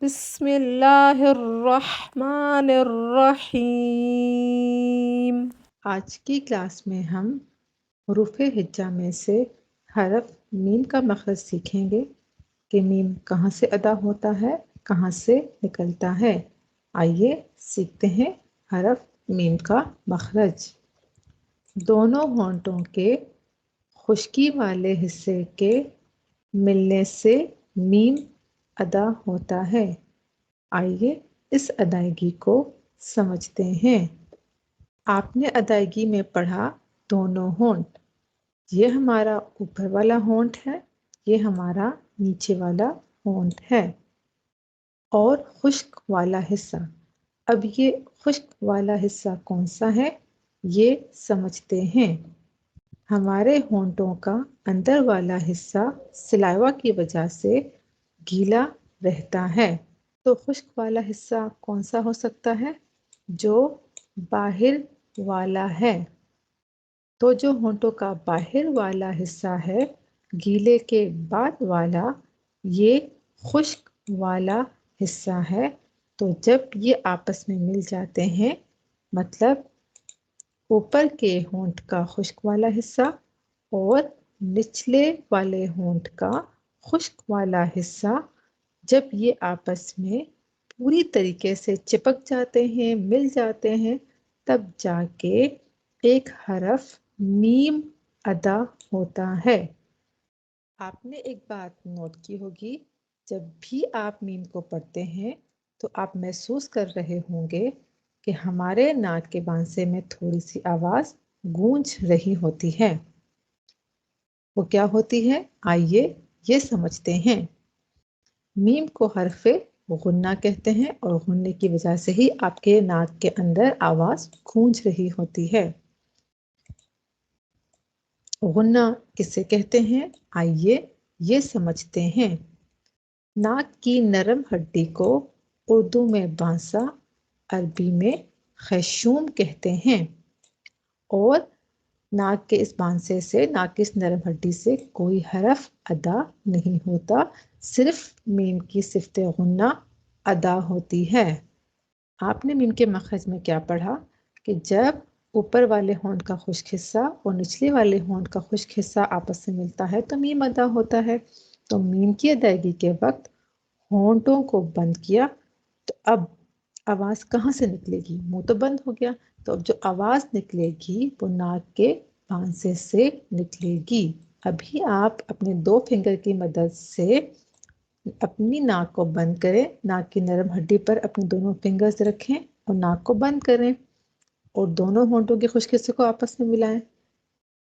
بسم اللہ الرحمن الرحیم۔ آج کی کلاس میں ہم حروف ہجا میں سے حرف میم کا مخرج سیکھیں گے کہ میم کہاں سے ادا ہوتا ہے، کہاں سے نکلتا ہے۔ آئیے سیکھتے ہیں حرف میم کا مخرج۔ دونوں ہونٹوں کے خشکی والے حصے کے ملنے سے میم ادا ہوتا ہے۔ آئیے اس ادائیگی کو سمجھتے ہیں۔ آپ نے ادائیگی میں پڑھا دونوں ہونٹ، یہ ہمارا اوپر والا ہونٹ ہے، یہ ہمارا نیچے والا ہونٹ ہے۔ اور خشک والا حصہ، اب یہ خشک والا حصہ کون سا ہے یہ سمجھتے ہیں۔ ہمارے ہونٹوں کا اندر والا حصہ سلائیوا کی وجہ سے گیلا رہتا ہے، تو خشک والا حصہ کون سا ہو سکتا ہے؟ جو باہر والا ہے۔ تو جو ہونٹوں کا باہر والا حصہ ہے، گیلے کے بعد والا، یہ خشک والا حصہ ہے۔ تو جب یہ آپس میں مل جاتے ہیں، مطلب اوپر کے ہونٹ کا خشک والا حصہ اور نچلے والے ہونٹ کا خشک والا حصہ، جب یہ آپس میں پوری طریقے سے چپک جاتے ہیں، مل جاتے ہیں، تب جا کے ایک حرف میم ادا ہوتا ہے۔ آپ نے ایک بات نوٹ کی ہوگی، جب بھی آپ میم کو پڑھتے ہیں تو آپ محسوس کر رہے ہوں گے کہ ہمارے ناک کے بانسے میں تھوڑی سی آواز گونج رہی ہوتی ہے۔ وہ کیا ہوتی ہے؟ آئیے یہ سمجھتے ہیں۔ میم کو حرف غنہ کہتے ہیں اور غنے کی وجہ سے ہی آپ کے ناک کے اندر آواز گونج رہی ہوتی ہے۔ غنہ کسے کہتے ہیں؟ آئیے یہ سمجھتے ہیں۔ ناک کی نرم ہڈی کو اردو میں بانسا، عربی میں خیشوم کہتے ہیں۔ اور ناک کے اس بانسے سے، ناک کی اس نرم ہڈی سے کوئی حرف ادا نہیں ہوتا، صرف میم کی صفت غنہ ادا ہوتی ہے۔ آپ نے میم کے مخرج میں کیا پڑھا کہ جب اوپر والے ہونٹ کا خشک حصہ اور نچلے والے ہونٹ کا خشک حصہ آپس سے ملتا ہے تو میم ادا ہوتا ہے۔ تو میم کی ادائیگی کے وقت ہونٹوں کو بند کیا، تو اب آواز کہاں سے نکلے گی؟ منہ تو بند ہو گیا، تو اب جو آواز نکلے گی وہ ناک کے بانسے سے نکلے گی۔ ابھی آپ اپنے 2 فنگر کی مدد سے اپنی ناک کو بند کریں، ناک کی نرم ہڈی پر اپنے دونوں فنگرز رکھیں اور ناک کو بند کریں اور دونوں ہونٹوں کے خشک حصے کو آپس میں ملائیں۔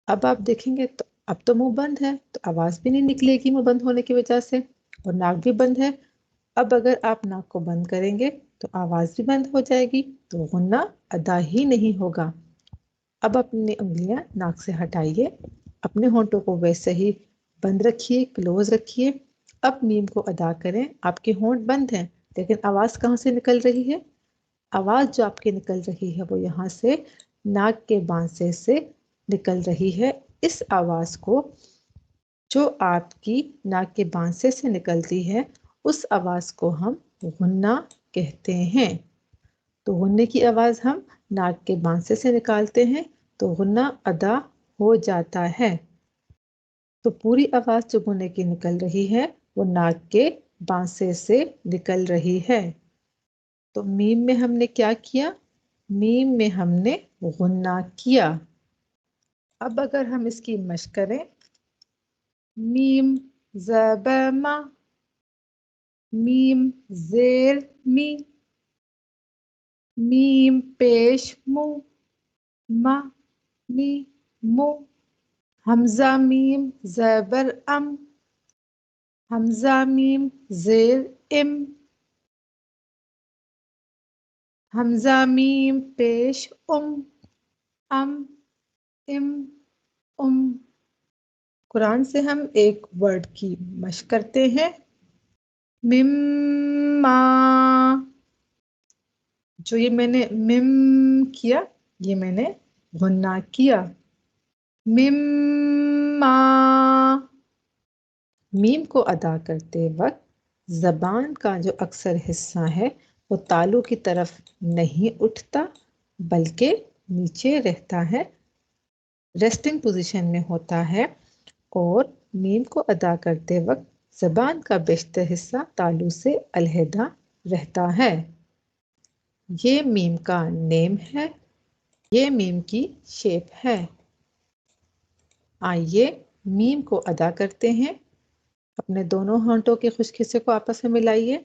اب آپ دیکھیں گے تو اب تو منہ بند ہے، تو آواز بھی نہیں نکلے گی منہ بند ہونے کی وجہ سے، اور ناک بھی بند ہے۔ اب اگر آپ ناک کو بند کریں گے تو آواز بھی بند ہو جائے گی، تو غنہ ادا ہی نہیں ہوگا۔ اب اپنی انگلیاں ناک سے ہٹائیے، اپنے ہونٹوں کو ویسے ہی بند رکھیے، کلوز رکھیے۔ اب میم کو ادا کریں۔ آپ کے ہونٹ بند ہیں لیکن آواز کہاں سے نکل رہی ہے؟ آواز جو آپ کی نکل رہی ہے وہ یہاں سے ناک کے بانسے سے نکل رہی ہے۔ اس آواز کو جو آپ کی ناک کے بانسے سے نکلتی ہے، اس آواز کو ہم غنہ کہتے ہیں۔ تو غنے کی آواز ہم ناک کے بانسے سے نکالتے ہیں تو غنہ ادا ہو جاتا ہے۔ تو پوری آواز جو غنے کی نکل رہی ہے وہ ناک کے بانسے سے نکل رہی ہے۔ تو میم میں ہم نے کیا کیا؟ میم میں ہم نے غنہ کیا۔ اب اگر ہم اس کی مشق کریں، میم زبر ما، میم زیر می، میم پیش مو، ما می مو، حمزہ میم زبر ام، حمزہ میم زیر ام، حمزہ میم پیش ام، ام ام ام۔ قرآن سے ہم ایک ورڈ کی مشق کرتے ہیں، مما۔ جو یہ میں نے مم کیا، یہ میں نے غنہ کیا، مما۔ میم کو ادا کرتے وقت زبان کا جو اکثر حصہ ہے وہ تالو کی طرف نہیں اٹھتا بلکہ نیچے رہتا ہے، ریسٹنگ پوزیشن میں ہوتا ہے، اور میم کو ادا کرتے وقت زبان کا بیشتر حصہ تالو سے علیحدہ رہتا ہے۔ یہ میم کا نیم ہے، یہ میم کی شیپ ہے۔ آئیے میم کو ادا کرتے ہیں۔ اپنے دونوں ہونٹوں کے خشک حصے کو آپس میں ملائیے۔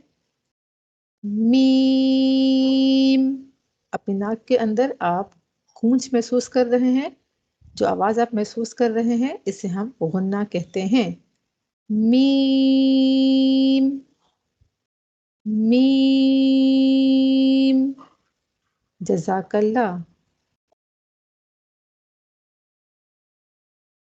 میم۔ اپنی ناک کے اندر آپ گونج محسوس کر رہے ہیں، جو آواز آپ محسوس کر رہے ہیں اسے ہم غنہ کہتے ہیں۔ میم میم۔ جزاک اللہ۔